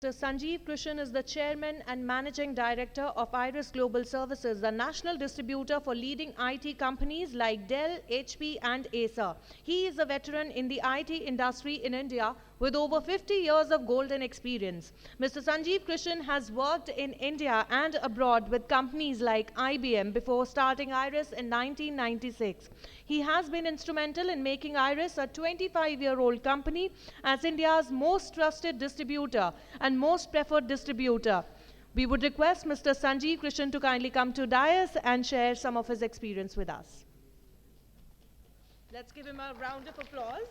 Mr. Sanjiv Krishen is the Chairman and Managing Director of IRIS Global Services, the national distributor for leading IT companies like Dell, HP, and Acer. He is a veteran in the IT industry in India with over 50 years of golden experience. Mr. Sanjiv Krishen has worked in India and abroad with companies like IBM before starting IRIS in 1996. He has been instrumental in making IRIS a 25-year-old company as India's most trusted distributor and most preferred distributor. We would request Mr. Sanjiv Krishen to kindly come to dais and share some of his experience with us. Let's give him a round of applause.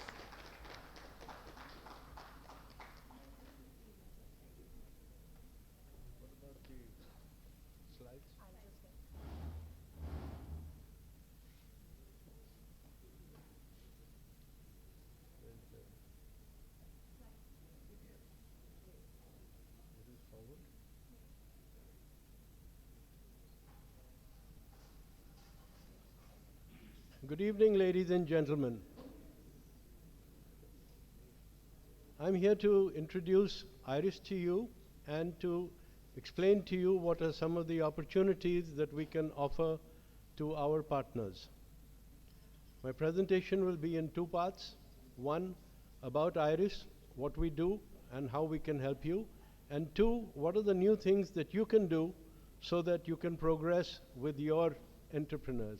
Good evening, ladies and gentlemen. I'm here to introduce IRIS to you and to explain to you what are some of the opportunities that we can offer to our partners. My presentation will be in two parts. One, about IRIS, what we do and how we can help you. And two, what are the new things that you can do so that you can progress with your entrepreneurs.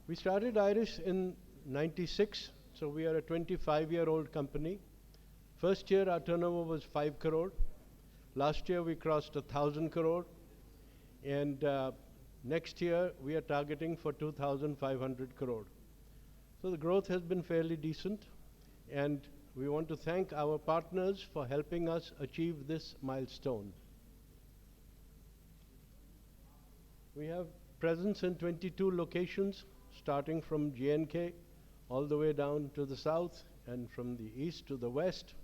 We started IRIS in '96, so we are a 25-year-old company. First year our turnover was 5 crore. Last year we crossed 1,000 crore. And next year we are targeting for 2,500 crore. So the growth has been fairly decent. And we want to thank our partners for helping us achieve this milestone. We have presence in 22 locations, starting from J&K all the way down to the south and from the east to the west.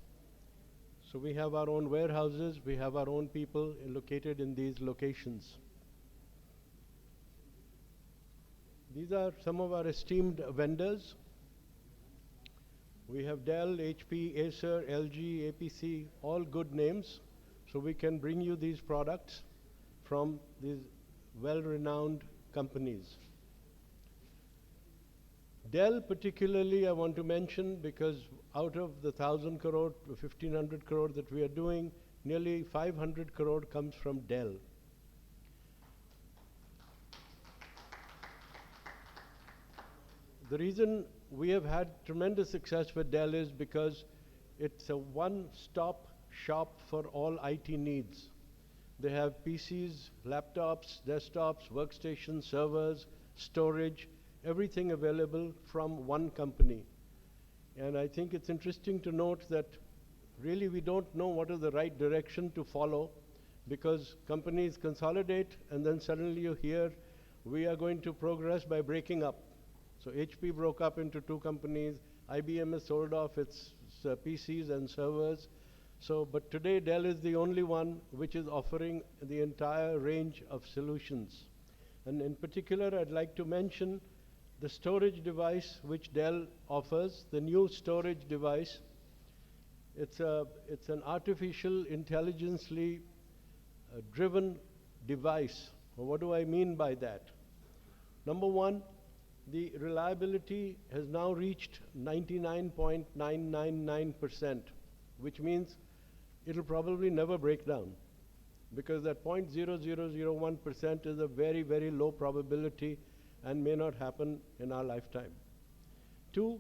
So we have our own warehouses, we have our own people located in these locations. These are some of our esteemed vendors. We have Dell, HP, Acer, LG, APC, all good names. So we can bring you these products from these well-renowned companies. Dell particularly I want to mention because out of the 1,000 crore to 1,500 crore that we are doing, nearly 500 crore comes from Dell. The reason we have had tremendous success with Dell is because it's a one-stop shop for all IT needs. They have PCs, laptops, desktops, workstations, servers, storage, everything available from one company. And I think it's interesting to note that really we don't know what is the right direction to follow because companies consolidate and then suddenly you hear we are going to progress by breaking up. So HP broke up into two companies, IBM has sold off its PCs and servers. So, but today Dell is the only one which is offering the entire range of solutions. And in particular, I'd like to mention the storage device which Dell offers, the new storage device. It's an artificial intelligently driven device. Well, what do I mean by that? Number one, the reliability has now reached 99.999%, which means it'll probably never break down because that 0.0001% is a very, very low probability and may not happen in our lifetime. Two,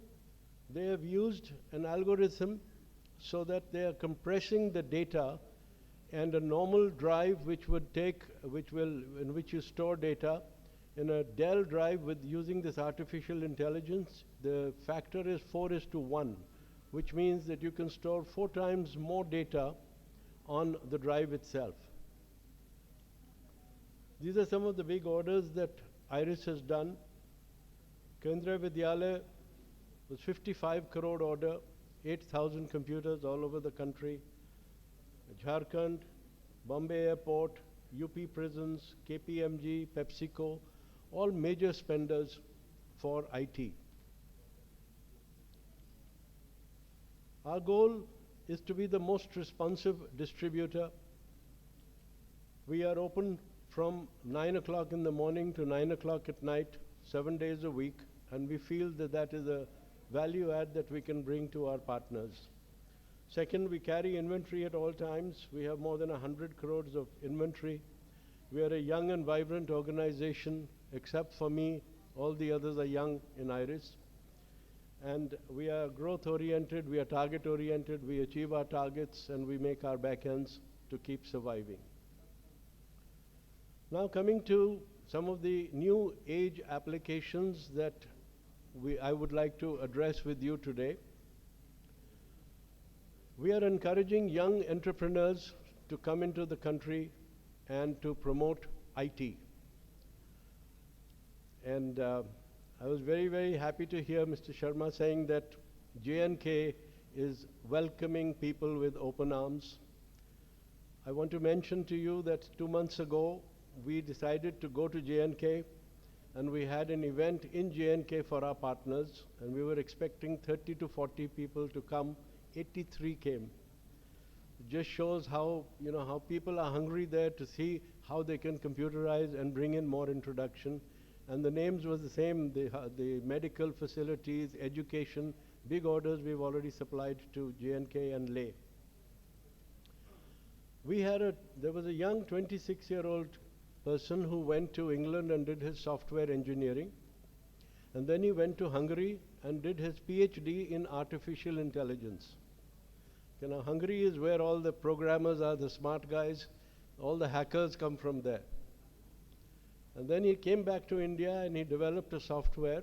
they have used an algorithm so that they are compressing the data and a normal drive which would take, in which you store data, in a Dell drive with using this artificial intelligence, the factor is 4:1, which means that you can store 4 times more data on the drive itself. These are some of the big orders that IRIS has done. Kendriya Vidyalaya was 55 crore order, 8,000 computers all over the country. Jharkhand, Bombay Airport, UP Prisons, KPMG, PepsiCo, all major spenders for IT. Our goal is to be the most responsive distributor. We are open from 9 o'clock in the morning to 9 o'clock at night, 7 days a week, and we feel that that is a value add that we can bring to our partners. Second, we carry inventory at all times. We have more than 100 crores of inventory. We are a young and vibrant organization. Except for me, all the others are young in IRIS. And we are growth-oriented, we are target-oriented, we achieve our targets, and we make our backends to keep surviving. Now coming to some of the new age applications that I would like to address with you today. We are encouraging young entrepreneurs to come into the country and to promote IT. And I was very, very happy to hear Mr. Sharma saying that J&K is welcoming people with open arms. I want to mention to you that 2 months ago, we decided to go to J&K, and we had an event in J&K for our partners, and we were expecting 30 to 40 people to come. 83 came. It just shows how, how people are hungry there to see how they can computerize and bring in more introduction. And the names was the same, the medical facilities, education, big orders we've already supplied to J&K and Leh. There was a young 26-year-old person who went to England and did his software engineering. And then he went to Hungary and did his PhD in artificial intelligence. Hungary is where all the programmers are, the smart guys. All the hackers come from there. And then he came back to India and he developed a software,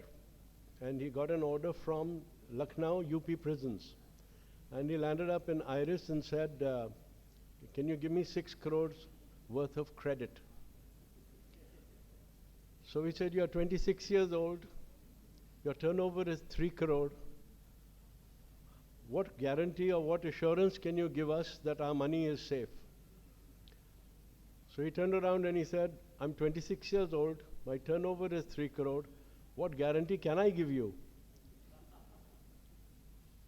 and he got an order from Lucknow UP prisons. And he landed up in IRIS and said, can you give me 6 crores worth of credit? So we said, you're 26 years old, your turnover is 3 crore. What guarantee or what assurance can you give us that our money is safe? So he turned around and he said, I'm 26 years old, my turnover is 3 crore, what guarantee can I give you?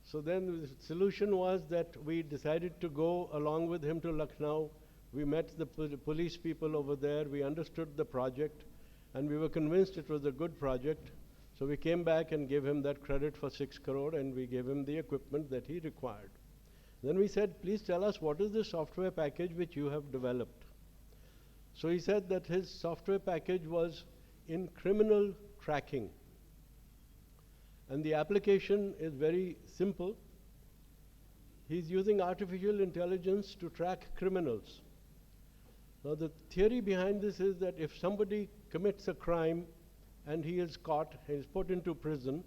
So then the solution was that we decided to go along with him to Lucknow. We met the police people over there, we understood the project, and we were convinced it was a good project. So we came back and gave him that credit for 6 crore, and we gave him the equipment that he required. Then we said, please tell us what is the software package which you have developed. So he said that his software package was in criminal tracking. And the application is very simple. He's using artificial intelligence to track criminals. Now the theory behind this is that if somebody commits a crime and he is caught, he is put into prison,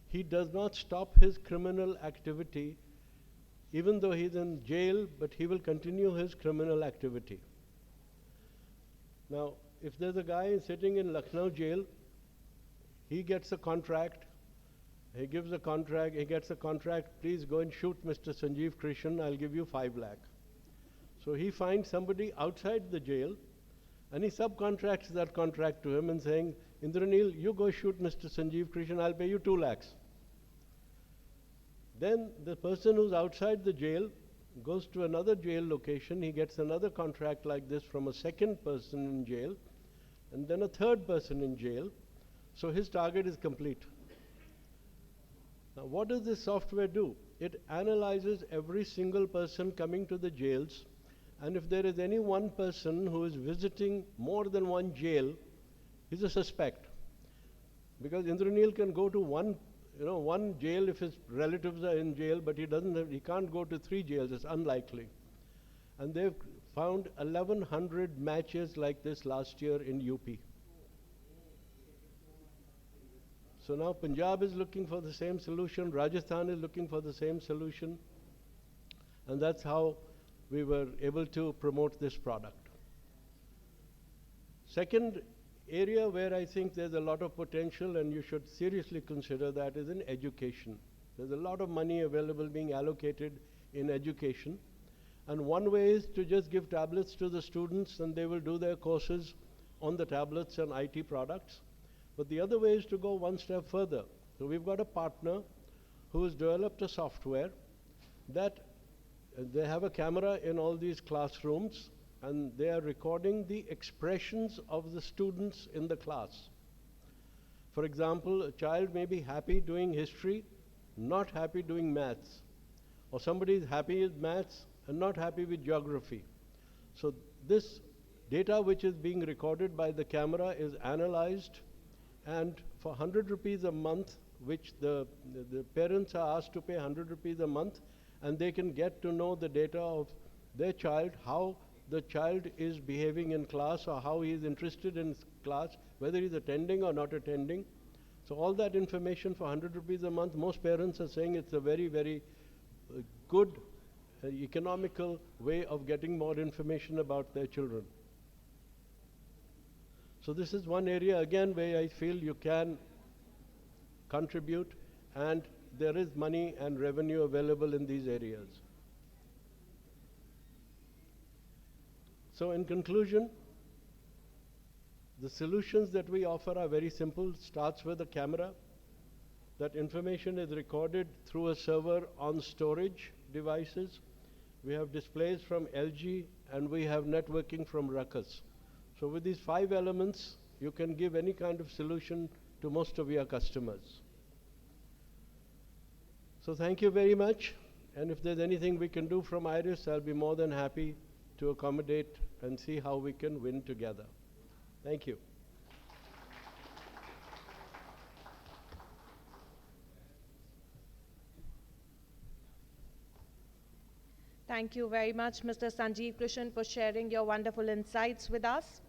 he does not stop his criminal activity even though he's in jail, but he will continue his criminal activity. Now, if there's a guy sitting in Lucknow jail, he gets a contract, he gets a contract, please go and shoot Mr. Sanjiv Krishen, I'll give you 5 lakh. So he finds somebody outside the jail, and he subcontracts that contract to him and saying, Indranil, you go shoot Mr. Sanjiv Krishen, I'll pay you 2 lakhs. Then the person who's outside the jail goes to another jail location, he gets another contract like this from a second person in jail, and then a third person in jail, so his target is complete. Now what does this software do? It analyzes every single person coming to the jails, and if there is any one person who is visiting more than one jail, he's a suspect. Because Indranil can go to one jail if his relatives are in jail, but he can't go to 3 jails, it's unlikely. And they've found 1,100 matches like this last year in UP. So now Punjab is looking for the same solution, Rajasthan is looking for the same solution, and that's how we were able to promote this product. Second area where I think there's a lot of potential and you should seriously consider that is in education. There's a lot of money available being allocated in education, and one way is to just give tablets to the students and they will do their courses on the tablets and IT products. But the other way is to go one step further. So we've got a partner who has developed a software that they have a camera in all these classrooms, and they are recording the expressions of the students in the class. For example, a child may be happy doing history, not happy doing maths. Or somebody is happy with maths and not happy with geography. So this data which is being recorded by the camera is analyzed, and for 100 rupees a month, which the parents are asked to pay 100 rupees a month, and they can get to know the data of their child, how the child is behaving in class or how he is interested in class, whether he's attending or not attending. So all that information for 100 rupees a month, most parents are saying it's a very, very good, economical way of getting more information about their children. So this is one area, again, where I feel you can contribute, and there is money and revenue available in these areas. So in conclusion, the solutions that we offer are very simple. Starts with a camera. That information is recorded through a server on storage devices. We have displays from LG, and we have networking from Ruckus. So with these 5 elements, you can give any kind of solution to most of your customers. So thank you very much. And if there's anything we can do from IRIS, I'll be more than happy to accommodate and see how we can win together. Thank you. Thank you very much, Mr. Sanjiv Krishen, for sharing your wonderful insights with us.